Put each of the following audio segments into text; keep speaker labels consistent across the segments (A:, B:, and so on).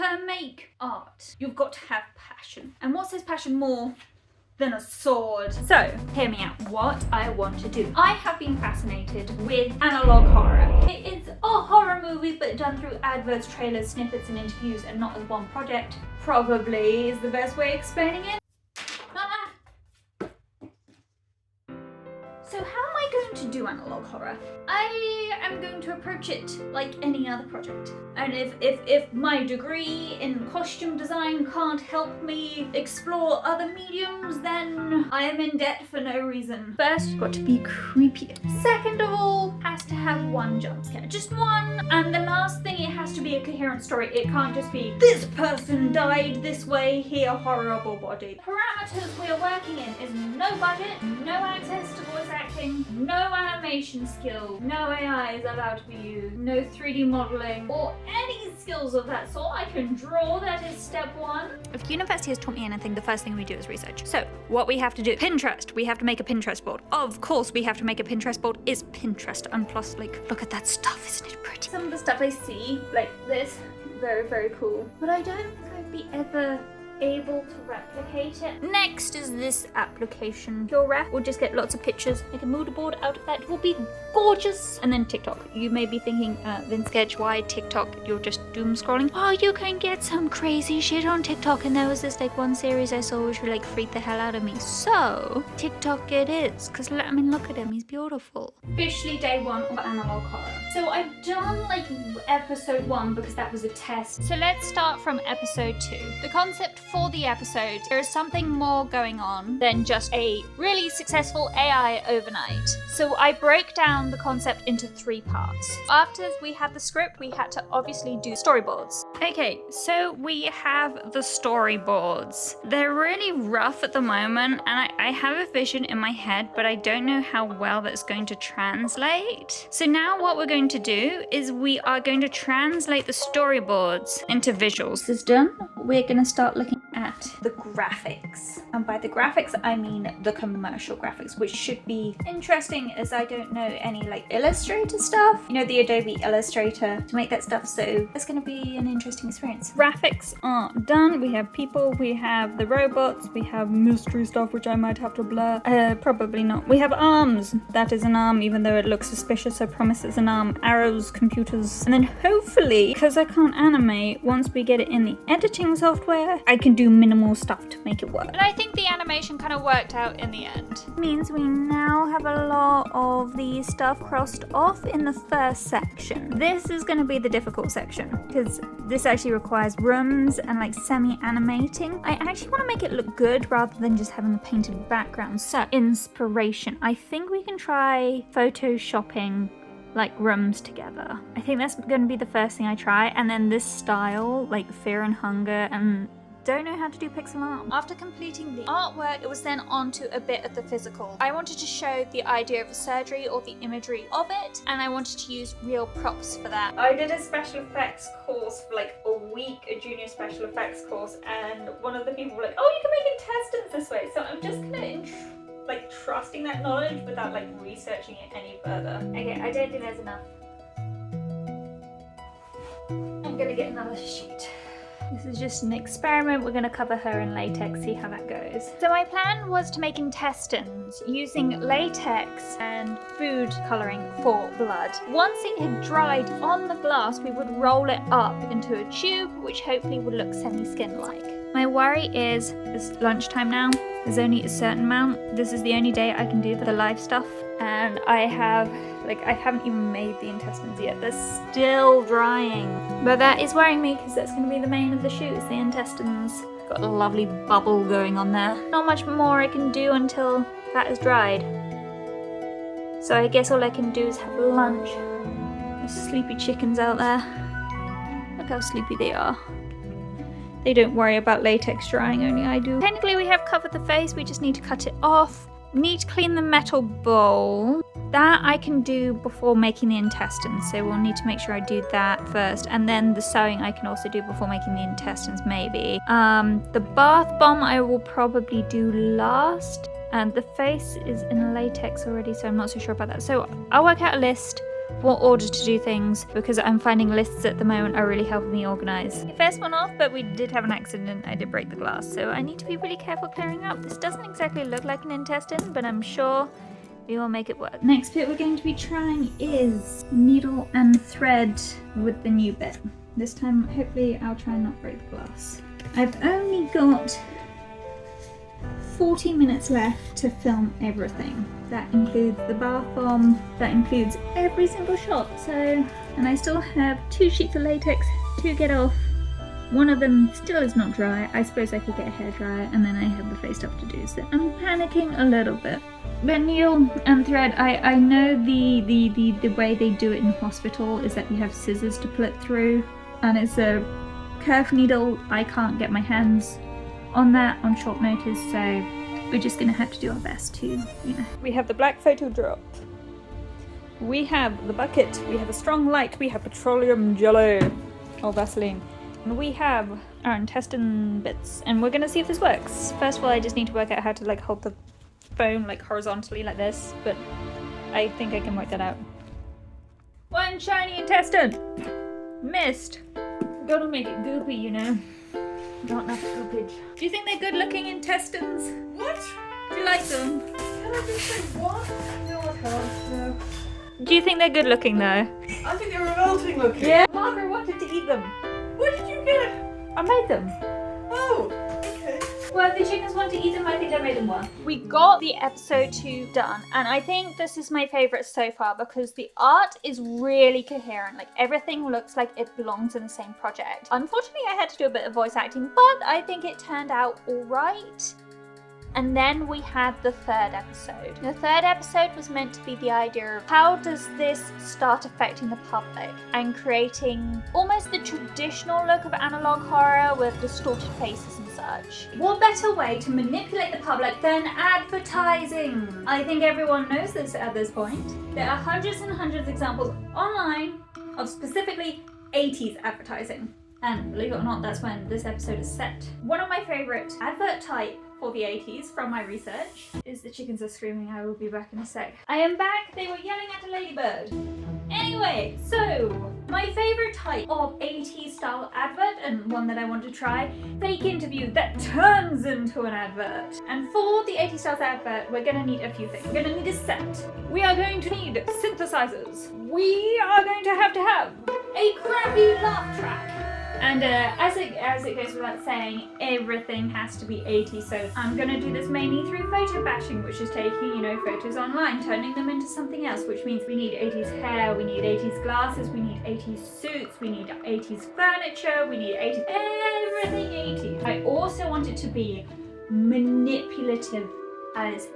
A: ever make art, you've got to have passion. And what says passion more than a sword? So, hear me out. What I want to do. I have been fascinated with analog horror. It is a horror movie, but done through adverts, trailers, snippets, and interviews, and not as one project. Probably is the best way of explaining it. So how am I going to do analog horror? I am going to approach it like any other project. And if my degree in costume design can't help me explore other mediums, then I am in debt for no reason. First, got to be creepy. Second of all, has to have one jump scare. Just one. And the last thing, it has to be a coherent story. It can't just be, this person died this way, here, horrible body. The parameters we are working in is no budget, no access to voice acting, no animation skill, no AI is allowed to be used, no 3D modeling, or any skills of that sort. I can draw, that is step one. If university has taught me anything, the first thing we do is research. So, what we have to do, Pinterest, we have to make a Pinterest board. Of course we have to make a Pinterest board. Is Pinterest, and plus, like, look at that stuff, isn't it pretty? Some of the stuff I see, like this, very, very cool. But I don't think I'd be ever able to replicate it. Next is this application, Puref. We'll just get lots of pictures, make a mood board out of that. It will be gorgeous. And then TikTok. You may be thinking, Vinsketch, why TikTok? You're just doom scrolling. Oh, you can get some crazy shit on TikTok. And there was this like one series I saw which like freaked the hell out of me. So TikTok it is, because I mean, look at him, he's beautiful. Officially day one of analog horror. So I've done like episode 1 because that was a test. So let's start from episode 2. The concept for the episode, there is something more going on than just a really successful AI overnight. So I broke down the concept into 3 parts. After we had the script, we had to obviously do storyboards. Okay, so we have the storyboards. They're really rough at the moment, and I have a vision in my head, but I don't know how well that's going to translate. So now what we're going to do is we are going to translate the storyboards into visuals. This is done. We're going to start looking at the graphics. And by the graphics, I mean the commercial graphics, which should be interesting as I don't know any like Illustrator stuff. You know, the Adobe Illustrator to make that stuff. So it's going to be an interesting experience. Graphics are done. We have people, we have the robots, we have mystery stuff, which I might have to blur. Probably not. We have arms. That is an arm, even though it looks suspicious. I promise it's an arm. Arrows, computers. And then hopefully, because I can't animate, once we get it in the editing software, I can do minimal stuff to make it work. And I think the animation kind of worked out in the end. It means we now have a lot of the stuff crossed off in the first section. This is going to be the difficult section because this actually requires rooms and like semi-animating. I actually want to make it look good rather than just having a painted background. So, inspiration. I think we can try photoshopping like rooms together. I think that's going to be the first thing I try, and then this style, like Fear and Hunger, and don't know how to do pixel art. After completing the artwork, it was then on to a bit of the physical. I wanted to show the idea of surgery or the imagery of it, and I wanted to use real props for that. I did a special effects course for like a week, a junior special effects course, and one of the people were like, oh, you can make intestines this way. So I'm just gonna like trusting that knowledge without like researching it any further. Okay, I don't think there's enough. I'm gonna get another sheet. This is just an experiment. We're gonna cover her in latex, see how that goes. So my plan was to make intestines using latex and food coloring for blood. Once it had dried on the glass, we would roll it up into a tube, which hopefully would look semi-skin-like. My worry is, it's lunchtime now, there's only a certain amount. This is the only day I can do the live stuff, and I haven't even made the intestines yet. They're still drying. But that is worrying me because that's going to be the main of the shoot, is the intestines. Got a lovely bubble going on there. Not much more I can do until that is dried. So I guess all I can do is have lunch. There's sleepy chickens out there. Look how sleepy they are. They don't worry about latex drying, only I do. Technically we have covered the face, we just need to cut it off. Need to clean the metal bowl. That I can do before making the intestines, so we'll need to make sure I do that first. And then the sewing I can also do before making the intestines, maybe. The bath bomb I will probably do last. And the face is in latex already, so I'm not so sure about that. So I'll work out a list. what order to do things, because I'm finding lists at the moment are really helping me organise. The first one off, but we did have an accident. I did break the glass, so I need to be really careful clearing up. This doesn't exactly look like an intestine, but I'm sure we will make it work. Next bit we're going to be trying is needle and thread with the new bit. This time, hopefully, I'll try and not break the glass. I've only got 40 minutes left to film everything. That includes the bath bomb, that includes every single shot. And I still have 2 sheets of latex to get off. One of them still is not dry. I suppose I could get a hairdryer, and then I have the face stuff to do, so I'm panicking a little bit. But needle and thread, I know the way they do it in hospital is that you have scissors to pull it through, and it's a curved needle. I can't get my hands on that on short notice, so we're just gonna have to do our best to, you know. We have the black photo drop. We have the bucket. We have a strong light. We have petroleum jelly or Vaseline. And we have our intestine bits, and we're gonna see if this works. First of all, I just need to work out how to like hold the phone like horizontally like this, but I think I can work that out. One shiny intestine! Missed! Gotta make it goopy, you know. Not enough goopage. Do you think they're good looking intestines?
B: What?
A: Do you like them?
B: Can I just say what? No, I can't. No.
A: Do you think they're good looking though?
B: I think they're revolting looking.
A: Yeah. Margaret wanted to eat them.
B: Where did you get?
A: I made them.
B: Oh, okay.
A: Well, if the chickens want to eat them, I think I made them one. We got the episode 2 done, and I think this is my favourite so far because the art is really coherent. Like, everything looks like it belongs in the same project. Unfortunately, I had to do a bit of voice acting, but I think it turned out alright. And then we had the 3rd episode. The 3rd episode was meant to be the idea of how does this start affecting the public and creating almost the traditional look of analog horror with distorted faces and such. What better way to manipulate the public than advertising? I think everyone knows this at this point. There are hundreds and hundreds of examples online of specifically 80s advertising. And believe it or not, that's when this episode is set. One of my favourite advert type for the 80s from my research is the chickens are screaming. I will be back in a sec. I am back. They were yelling at a ladybird. Anyway, so my favourite type of 80s style advert, and one that I want to try, fake interview that turns into an advert. And for the 80s style advert, we're going to need a few things. We're going to need a set. We are going to need synthesizers. We are going to have a crappy laugh track. And as it goes without saying, everything has to be 80s, so I'm going to do this mainly through photo bashing, which is taking, photos online, turning them into something else, which means we need 80s hair, we need 80s glasses, we need 80s suits, we need 80s furniture, we need 80s, everything 80s. I also want it to be manipulative as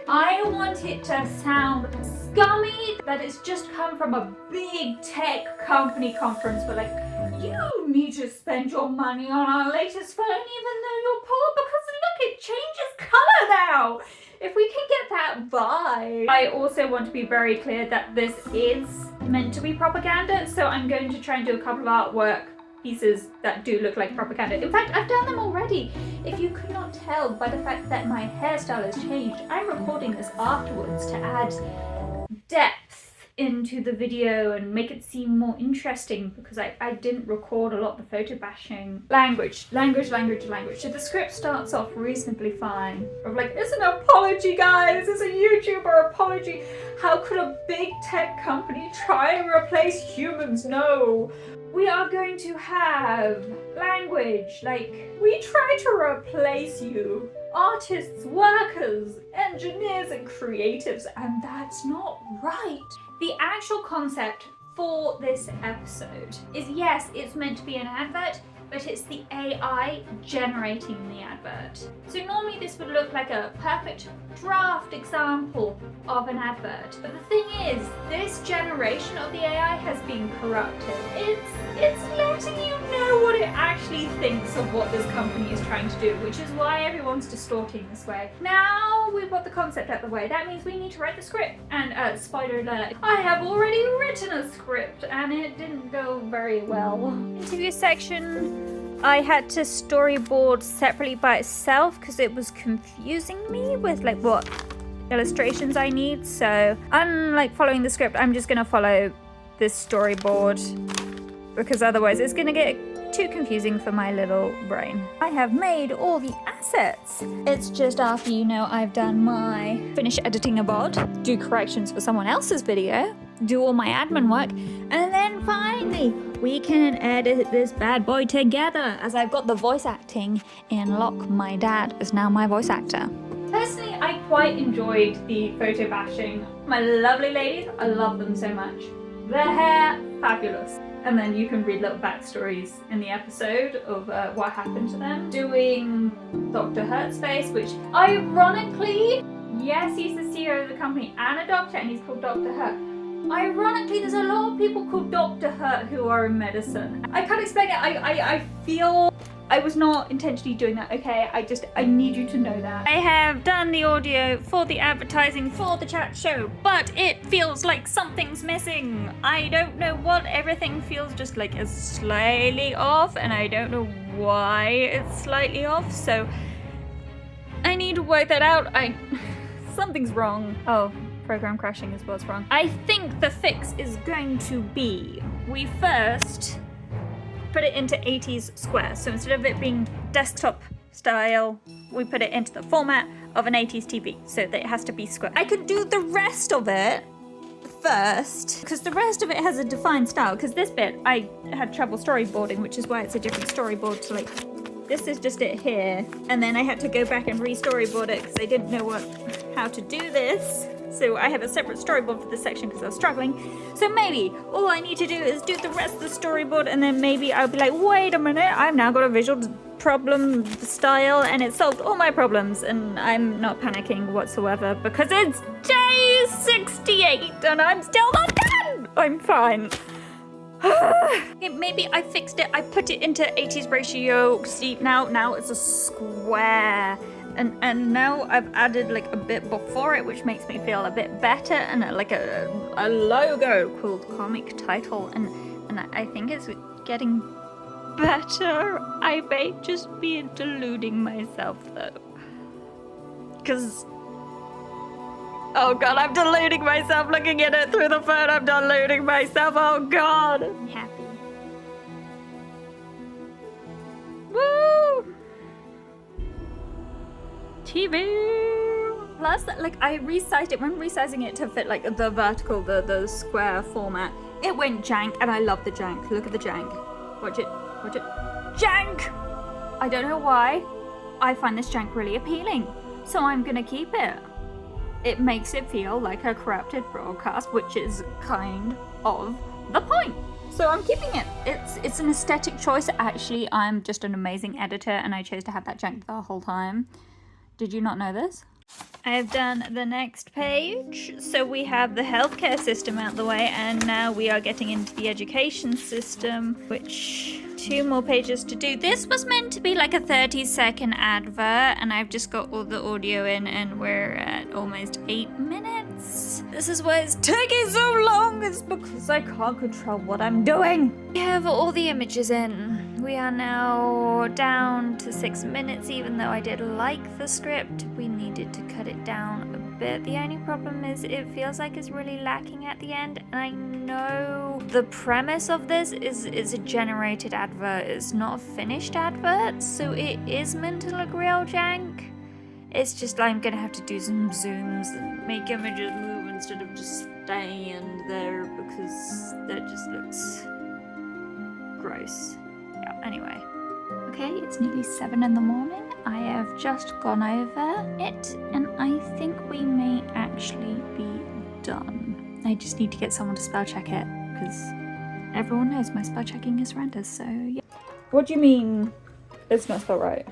A: I want it to sound scummy, that it's just come from a big tech company conference where you need to spend your money on our latest phone even though you're poor because look, it changes colour now. If we can get that vibe. I also want to be very clear that this is meant to be propaganda, so I'm going to try and do a couple of artwork pieces that do look like propaganda. In fact, I've done them already. If you could not tell by the fact that my hairstyle has changed, I'm recording this afterwards to add depth into the video and make it seem more interesting because I didn't record a lot of the photo bashing. Language. So the script starts off reasonably fine. Of it's an apology, guys. It's a YouTuber apology. How could a big tech company try and replace humans? No. We are going to have language, we try to replace you. Artists, workers, engineers and creatives, and that's not right. The actual concept for this episode is, yes, it's meant to be an advert, but it's the AI generating the advert. So normally this would look like a perfect draft example of an advert. But the thing is, this generation of the AI has been corrupted. It's letting you know what it actually thinks of what this company is trying to do, which is why everyone's distorting this way. Now we've got the concept out the way, that means we need to write the script. And spoiler alert, I have already written a script and it didn't go very well. Interview section, I had to storyboard separately by itself because it was confusing me with what illustrations I need. So unlike following the script, I'm just gonna follow this storyboard because otherwise it's gonna get too confusing for my little brain. I have made all the assets. It's just after, I've done my finish editing a bod, do corrections for someone else's video, do all my admin work, and then finally we can edit this bad boy together as I've got the voice acting in lock. My dad is now my voice actor. Personally, I quite enjoyed the photo bashing. My lovely ladies, I love them so much. Their hair, fabulous. And then you can read little backstories in the episode of what happened to them. Doing Dr. Hurt's face, which ironically, yes, he's the CEO of the company and a doctor, and he's called Dr. Hurt. Ironically, there's a lot of people called Dr. Hurt who are in medicine. I can't explain it. I feel I was not intentionally doing that, okay? I need you to know that. I have done the audio for the advertising for the chat show, but it feels like something's missing. I don't know what, everything feels just like it's slightly off, and I don't know why it's slightly off, so I need to work that out. Something's wrong. Oh, program crashing is what's wrong. I think the fix is going to be, we first put it into 80s square. So instead of it being desktop style, we put it into the format of an 80s TV. So that it has to be square. I could do the rest of it first, because the rest of it has a defined style. Because this bit, I had trouble storyboarding, which is why it's a different storyboard to this is just it here. And then I had to go back and re-storyboard it because I didn't know how to do this. So I have a separate storyboard for this section because I was struggling. So maybe all I need to do is do the rest of the storyboard, and then maybe I'll be like, wait a minute, I've now got a visual problem style and it solved all my problems, and I'm not panicking whatsoever because it's day 68 and I'm still not done. I'm fine. Maybe I fixed it. I put it into 80s ratio. See, now it's a square. And now I've added a bit before it, which makes me feel a bit better, and a logo called comic title, and I think it's getting better. I may just be deluding myself though, because oh god, I'm deluding myself looking at it through the phone. I'm deluding myself. Oh god, I'm happy. Woo! TV. Plus, I resized it. When resizing it to fit the vertical, the square format, it went jank, and I love the jank. Look at the jank. Watch it. Jank! I don't know why. I find this jank really appealing, so I'm gonna keep it. It makes it feel like a corrupted broadcast, which is kind of the point. So I'm keeping it. It's an aesthetic choice. Actually, I'm just an amazing editor, and I chose to have that jank the whole time. Did you not know this? I have done the next page. So we have the healthcare system out the way, and now we are getting into the education system, which 2 more pages to do. This was meant to be a 30-second advert, and I've just got all the audio in, and we're at almost 8 minutes. This is why it's taking so long. It's because I can't control what I'm doing. We have all the images in. We are now down to 6 minutes, even though I did like the script. We needed to cut it down a bit. The only problem is it feels like it's really lacking at the end, and I know the premise of this is a generated advert. It's not a finished advert, so it is meant to look real jank. It's just I'm gonna have to do some zooms and make images move instead of just staying there, because that just looks gross. Yeah, anyway. Okay, it's nearly 7 in the morning. I have just gone over it, and I think we may actually be done. I just need to get someone to spell check it, because everyone knows my spell checking is horrendous, so yeah. What do you mean it's not spelled right?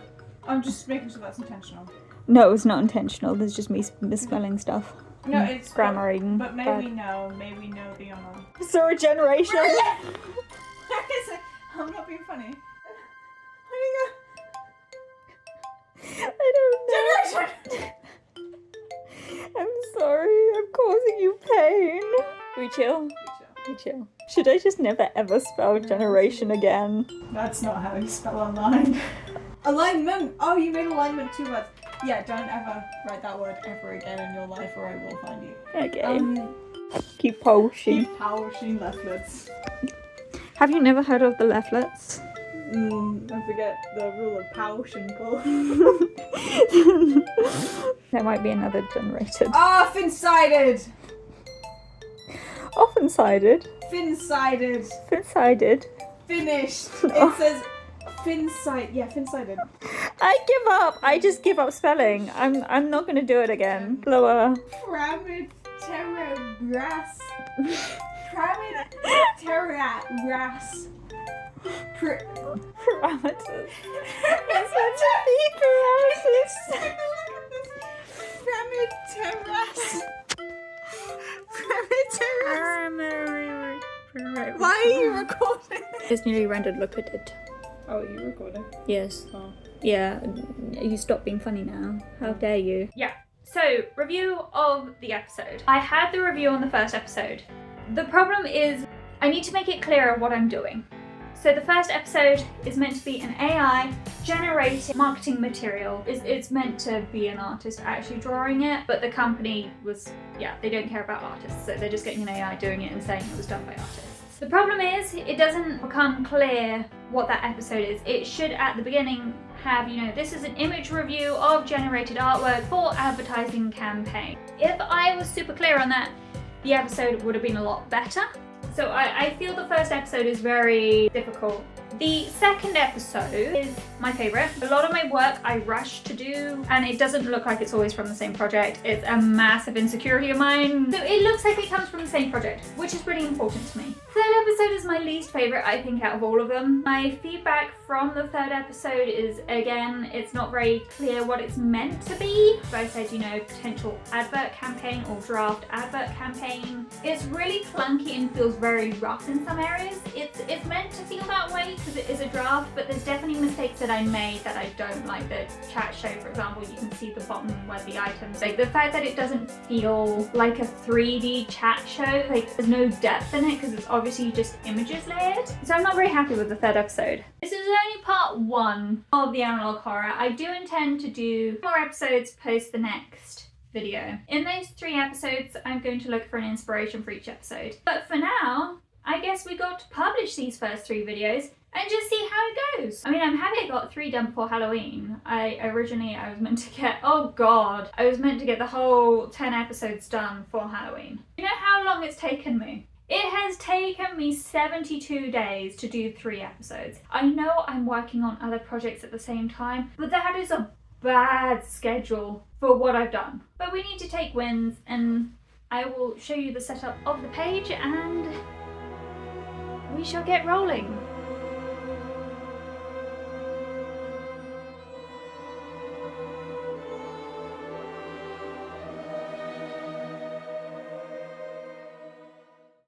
B: I'm just making sure that's intentional.
A: No, it's not intentional. There's just me misspelling stuff.
B: No, it's
A: grammaring.
B: But may we know the honor.
A: So regeneration.
B: I'm not being funny.
A: I don't know. I'm sorry, I'm causing you pain. We chill? We chill. Should I just never ever spell generation again?
B: That's not how you spell align. Alignment! Oh, you made alignment 2 words. Yeah, don't ever write that word ever again in your life, or I will find you.
A: Okay. Keep polishing.
B: Keep polishing leaflets.
A: Have you never heard of the leaflets?
B: Don't forget the rule of push and pull.
A: There might be another generated.
B: Ah, fin-sided!
A: Often-sided.
B: Fin-sided.
A: Fin-sided.
B: Finished. It says fin-sided. Yeah, fin-sided.
A: I give up. I just give up spelling. I'm not gonna do it again. Lower.
B: Pramiteras. Pramiteras.
A: Parameters. It's meant to be parameters.
B: Pramiteras.
A: Parameters.
B: Why are you recording?
A: It's nearly rendered. Look at it.
B: Oh, are you recording?
A: Yes.
B: Oh.
A: Yeah. You stop being funny now. How dare you? Yeah. So, review of the episode. I had the review on the first episode. The problem is I need to make it clearer what I'm doing. So the first episode is meant to be an AI generated marketing material. It's meant to be an artist actually drawing it, but the company was, they don't care about artists, so they're just getting an AI doing it and saying it was done by artists. The problem is it doesn't become clear what that episode is. It should at the beginning have, this is an image review of generated artwork for advertising campaign. If I was super clear on that, the episode would have been a lot better. So I feel the first episode is very difficult. The second episode is my favourite. A lot of my work I rush to do, and it doesn't look like it's always from the same project. It's a massive insecurity of mine. So it looks like it comes from the same project, which is really important to me. Third episode is my least favourite, I think, out of all of them. My feedback from the third episode is, again, it's not very clear what it's meant to be. So I said, potential advert campaign or draft advert campaign. It's really clunky and feels very rough in some areas. It's meant to feel that way because it is a draft, but there's definitely mistakes that I made that I don't like. The chat show, for example, you can see the bottom where the items, like the fact that it doesn't feel like a 3D chat show, like there's no depth in it because it's obviously just images layered. So I'm not very happy with the third episode. This is only part 1 of the analog horror. I do intend to do more episodes post the next video. In those 3 episodes, I'm going to look for an inspiration for each episode. But for now, I guess we got to publish these first 3 videos and just see how it goes. I mean, I'm happy I got 3 done before Halloween. I was meant to get, I was meant to get the whole 10 episodes done for Halloween. You know how long it's taken me? It has taken me 72 days to do 3 episodes. I know I'm working on other projects at the same time, but that is a bad schedule for what I've done. But we need to take wins, and I will show you the setup of the page and we shall get rolling.